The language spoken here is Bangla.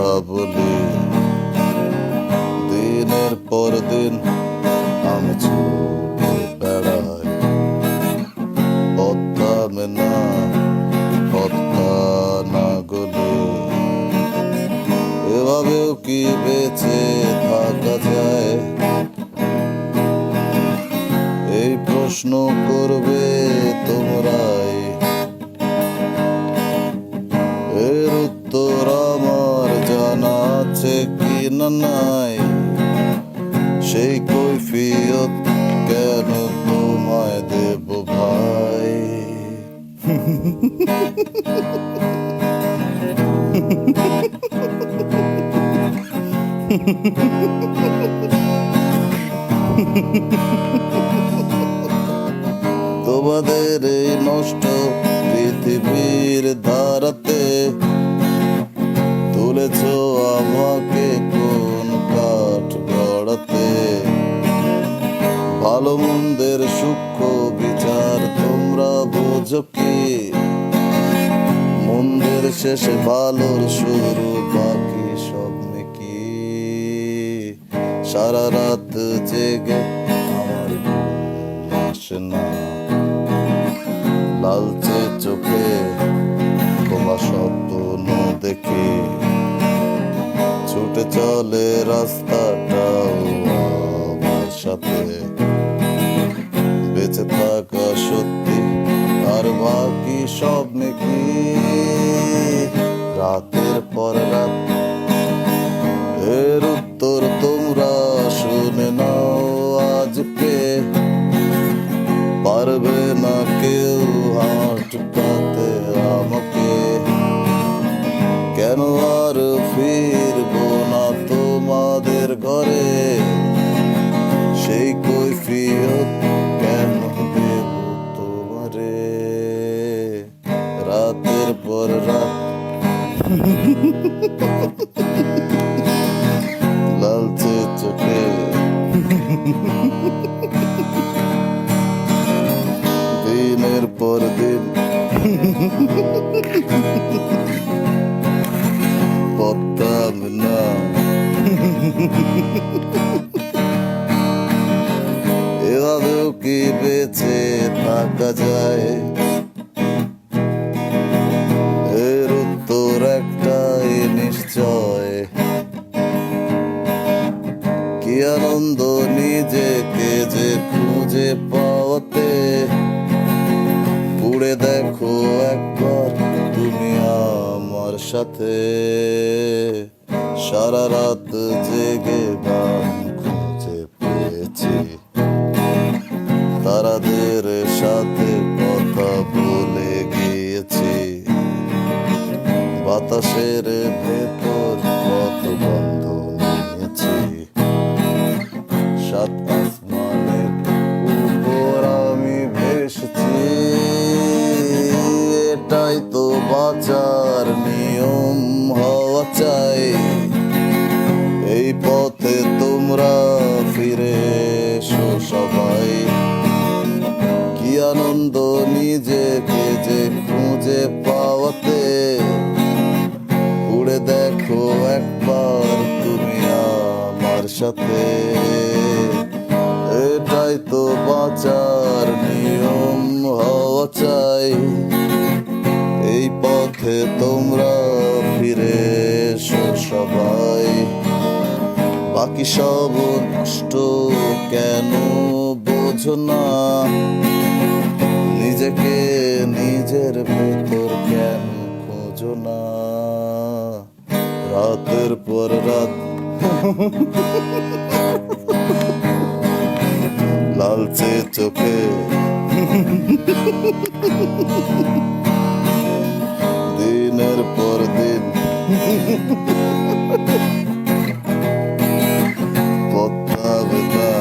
কথা বলি। দিনের পর দিন আমি ছুটে বেড়াই, পদ্মা মেনা পদ্মা না গলি। এভাবেও কি বেঁচে থাকা যায়? এই প্রশ্ন করবে তোমরাই, এর উত্তর আমার জানা আছে কি না নাই। সেই কৈফিয়ত কেন তোমায় দেব ভাই? তোমাদের এই নষ্ট পৃথিবীর ধারাতে তুলেছ আমাকে কোন কাঠ গড়াতে? ভালো মন্দের সূক্ষ্ম বিচার তোমরা বোঝো কি? মন্দের শেষে ভালোর শুরু, বাকি সব নাকি? সারা রাত জেগে আমার ঘুম আসে না, লালচে চোখে তোমার স্বপ্ন দেখি। ছুটে চলে রাস্তাটাও আমার সাথে, বেঁচে থাকা সত্যি আর বাকি সব নাকি? রাতের পর রাত এর উত্তর তোমরা শুনে নাও আজকে। পারবে না কেউ আটকাতে আমাকে, কেন আর ফিরবো না তোমাদের ঘরে? সেই কৈফিয়ত কেন দেব তোমারে? রাতের পর রাত লালচে চোখে দিনের পর দিন পদ্মা মেনা। এভাবেও কি বেঁচে থাকা যায়? এর উত্তর একটাই নিশ্চয়, কি আনন্দ নিজেকে যে খুঁজে পাওয়াতে। পুড়ে দেখো একবার তুমি আমার সাথে, সারা রাত জেগে গান খুঁজে পেয়েছি। তারাদের সাথে কথা বলে গিয়েছি, বাতাসের ভেতর কত গন্ধ নিয়েছি। সাত আসমানের উপর আমি ভেসেছি, এটাই তো বাঁচার নিয়ম হওয়া চাই। এই পথে তোমরা ফিরে এসো সবাই, কি আনন্দ নিজেকে যে খুঁজে পাওয়াতে। উড়ে দেখো একবার তুমি আমার সাথে, এটাই তো বাঁচার নিয়ম হওয়া চাই। এই পথে তোমরা ফিরে এসো সবাই, বাকি সব নষ্ট কেন বোঝো না? নিজেকে নিজের ভেতর কেন খোঁজো না? রাতের পর রাত লালচে চোখে দিনের পর দিন পদ্মা মেনা।